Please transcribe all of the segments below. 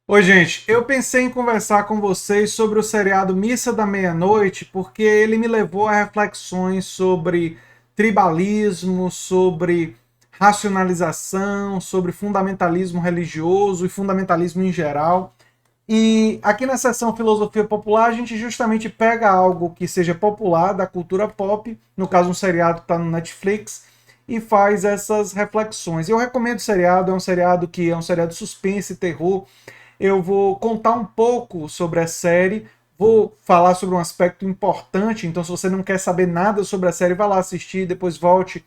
Oi, gente. Eu pensei em conversar com vocês sobre o seriado Missa da Meia-Noite, porque ele me levou a reflexões sobre tribalismo, sobre racionalização, sobre fundamentalismo religioso e fundamentalismo em geral. E aqui na seção Filosofia Popular, a gente justamente pega algo que seja popular da cultura pop, no caso um seriado que está no Netflix, e faz essas reflexões. Eu recomendo o seriado, é um seriado suspense e terror. Eu vou contar um pouco sobre a série, vou falar sobre um aspecto importante, então se você não quer saber nada sobre a série, vá lá assistir, depois volte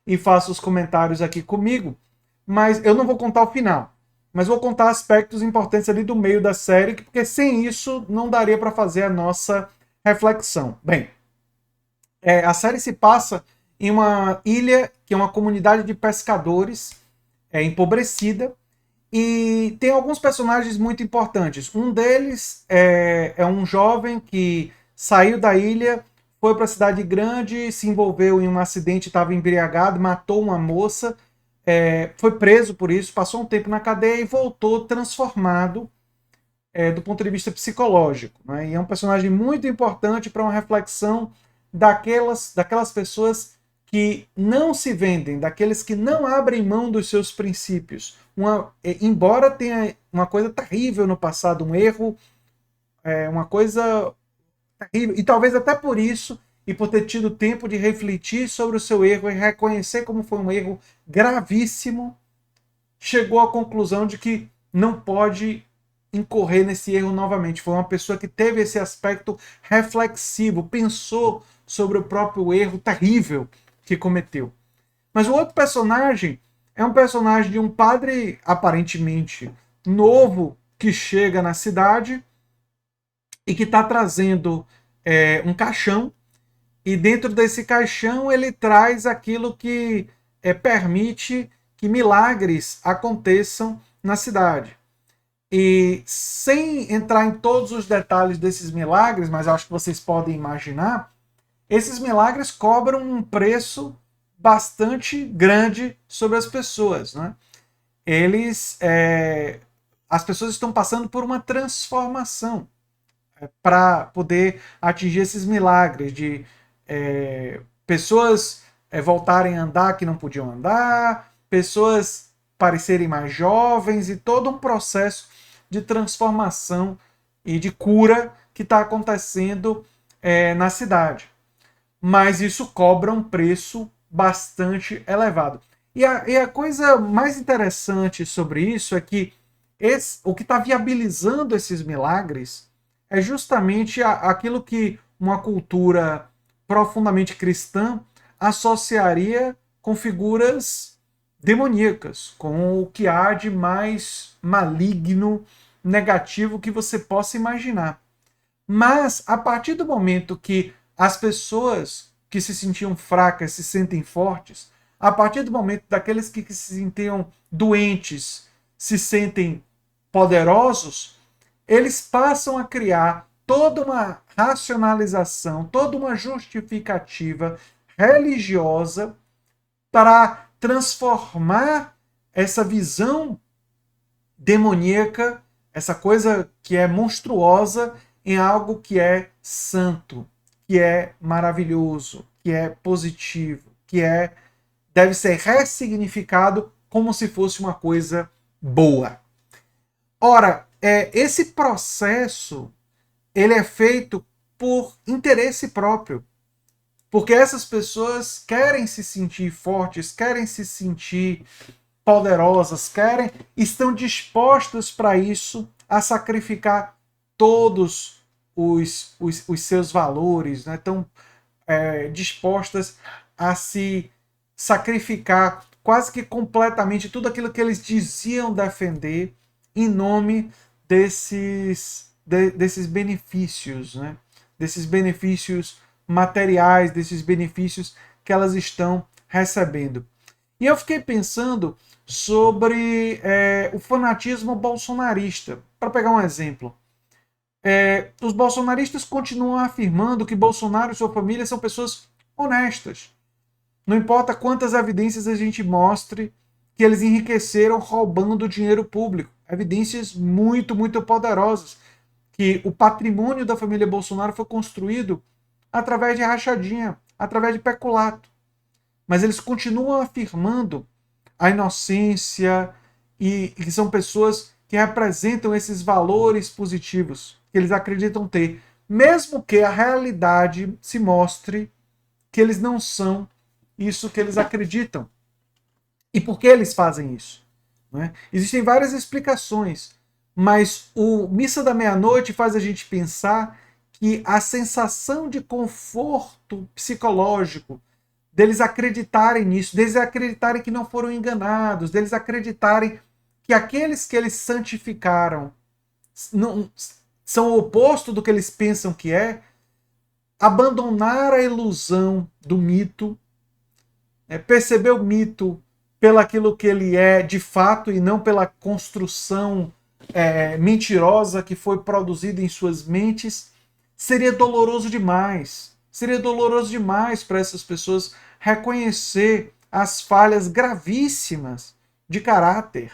e faça os comentários aqui comigo. Mas eu não vou contar o final, mas vou contar aspectos importantes ali do meio da série, porque sem isso não daria para fazer a nossa reflexão. Bem, a série se passa em uma ilha que é uma comunidade de pescadores empobrecida, e tem alguns personagens muito importantes. Um deles é um jovem que saiu da ilha, foi para a cidade grande, se envolveu em um acidente, estava embriagado, matou uma moça, foi preso por isso, passou um tempo na cadeia e voltou transformado do ponto de vista psicológico. Né? E é um personagem muito importante para uma reflexão daquelas pessoas que não se vendem, daqueles que não abrem mão dos seus princípios. Embora tenha uma coisa terrível no passado, um erro, uma coisa terrível, e talvez até por isso, e por ter tido tempo de refletir sobre o seu erro e reconhecer como foi um erro gravíssimo, chegou à conclusão de que não pode incorrer nesse erro novamente. Foi uma pessoa que teve esse aspecto reflexivo, pensou sobre o próprio erro terrível que cometeu. Mas o outro personagem é um personagem de um padre aparentemente novo que chega na cidade e que está trazendo um caixão, e dentro desse caixão ele traz aquilo que permite que milagres aconteçam na cidade. E sem entrar em todos os detalhes desses milagres, mas acho que vocês podem imaginar, esses milagres cobram um preço bastante grande sobre as pessoas. Né? Eles, as pessoas estão passando por uma transformação para poder atingir esses milagres de pessoas voltarem a andar que não podiam andar, pessoas parecerem mais jovens e todo um processo de transformação e de cura que está acontecendo na cidade. Mas isso cobra um preço bastante elevado. E a coisa mais interessante sobre isso é que o que está viabilizando esses milagres é justamente aquilo que uma cultura profundamente cristã associaria com figuras demoníacas, com o que há de mais maligno, negativo que você possa imaginar. Mas a partir do momento que as pessoas que se sentiam fracas se sentem fortes, a partir do momento daqueles que se sentiam doentes se sentem poderosos, eles passam a criar toda uma racionalização, toda uma justificativa religiosa para transformar essa visão demoníaca, essa coisa que é monstruosa, em algo que é santo, que é maravilhoso, que é positivo, que deve ser ressignificado como se fosse uma coisa boa. Ora, esse processo ele é feito por interesse próprio, porque essas pessoas querem se sentir fortes, querem se sentir poderosas, estão dispostas para isso a sacrificar todos os seus valores, né? Estão dispostas a se sacrificar quase que completamente tudo aquilo que eles diziam defender em nome desses benefícios, né? Desses benefícios materiais, desses benefícios que elas estão recebendo. E eu fiquei pensando sobre o fanatismo bolsonarista. Para pegar um exemplo, os bolsonaristas continuam afirmando que Bolsonaro e sua família são pessoas honestas. Não importa quantas evidências a gente mostre que eles enriqueceram roubando dinheiro público. Evidências muito, muito poderosas que o patrimônio da família Bolsonaro foi construído através de rachadinha, através de peculato. Mas eles continuam afirmando a inocência e que são pessoas que representam esses valores positivos que eles acreditam ter, mesmo que a realidade se mostre que eles não são isso que eles acreditam. E por que eles fazem isso? Não é? Existem várias explicações, mas o Missa da Meia-Noite faz a gente pensar que a sensação de conforto psicológico deles acreditarem nisso, deles acreditarem que não foram enganados, deles acreditarem que aqueles que eles santificaram não, são o oposto do que eles pensam que é, abandonar a ilusão do mito, perceber o mito pelaquilo que ele é de fato e não pela construção mentirosa que foi produzida em suas mentes, seria doloroso demais. Seria doloroso demais para essas pessoas reconhecer as falhas gravíssimas de caráter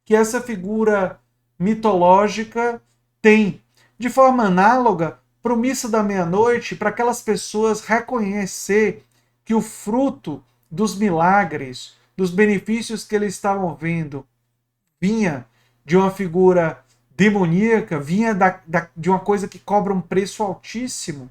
que essa figura mitológica tem. De forma análoga, para o Missa da Meia-Noite, para aquelas pessoas reconhecer que o fruto dos milagres, dos benefícios que eles estavam vendo, vinha de uma figura demoníaca, vinha de uma coisa que cobra um preço altíssimo,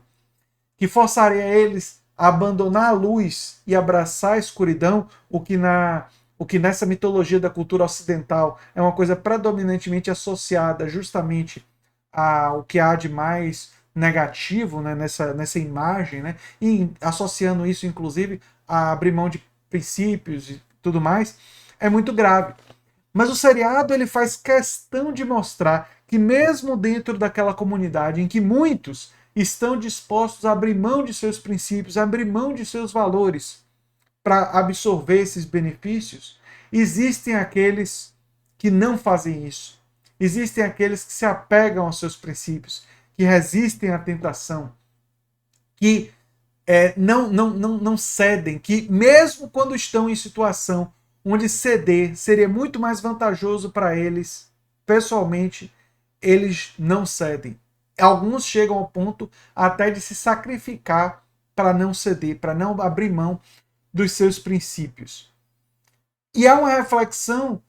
que forçaria eles a abandonar a luz e abraçar a escuridão, o que nessa mitologia da cultura ocidental é uma coisa predominantemente associada justamente ao que há de mais negativo, né, nessa imagem, né, e associando isso inclusive a abrir mão de princípios e tudo mais, é muito grave. Mas o seriado ele faz questão de mostrar que mesmo dentro daquela comunidade em que muitos estão dispostos a abrir mão de seus princípios, a abrir mão de seus valores para absorver esses benefícios, existem aqueles que não fazem isso. Existem aqueles que se apegam aos seus princípios, que resistem à tentação, que não cedem, que mesmo quando estão em situação onde ceder seria muito mais vantajoso para eles, pessoalmente, eles não cedem. Alguns chegam ao ponto até de se sacrificar para não ceder, para não abrir mão dos seus princípios. E é uma reflexão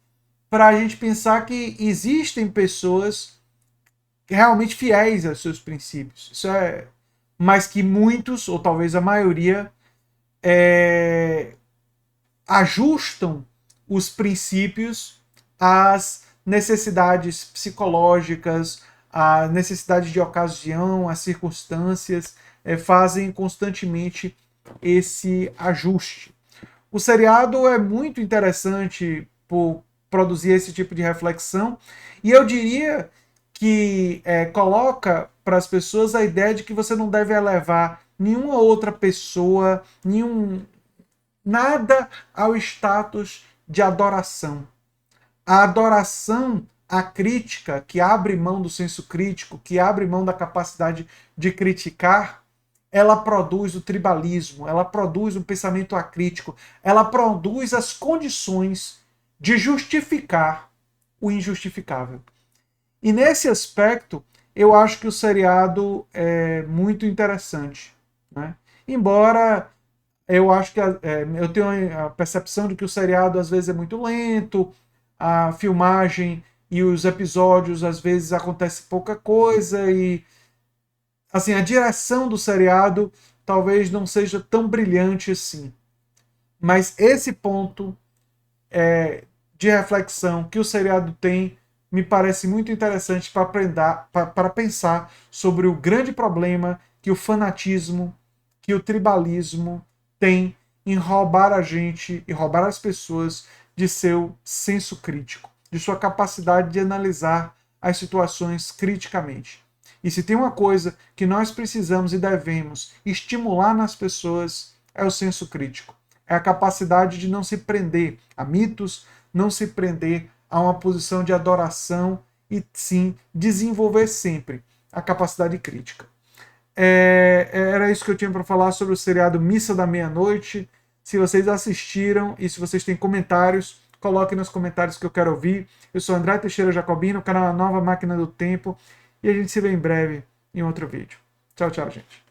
para a gente pensar que existem pessoas realmente fiéis aos seus princípios. Mas que muitos, ou talvez a maioria, ajustam os princípios às necessidades psicológicas, à necessidade de ocasião, às circunstâncias, fazem constantemente esse ajuste. O seriado é muito interessante por produzir esse tipo de reflexão, e eu diria que coloca para as pessoas a ideia de que você não deve elevar nenhuma outra pessoa, nada ao status de adoração. A adoração à crítica, que abre mão do senso crítico, que abre mão da capacidade de criticar, ela produz o tribalismo, ela produz um pensamento acrítico, ela produz as condições de justificar o injustificável. E nesse aspecto, eu acho que o seriado é muito interessante, né? Embora eu acho que eu tenho a percepção de que o seriado às vezes é muito lento, a filmagem e os episódios às vezes acontece pouca coisa e assim a direção do seriado talvez não seja tão brilhante assim. Mas esse ponto de reflexão que o seriado tem me parece muito interessante para pensar sobre o grande problema que o fanatismo, que o tribalismo tem em roubar a gente e roubar as pessoas de seu senso crítico, de sua capacidade de analisar as situações criticamente. E se tem uma coisa que nós precisamos e devemos estimular nas pessoas é o senso crítico. É a capacidade de não se prender a mitos, não se prender a uma posição de adoração e sim desenvolver sempre a capacidade crítica. Era isso que eu tinha para falar sobre o seriado Missa da Meia-Noite. Se vocês assistiram e se vocês têm comentários, coloque nos comentários que eu quero ouvir. Eu sou André Teixeira Jacobino, canal Nova Máquina do Tempo, e a gente se vê em breve em outro vídeo. Tchau, tchau, gente.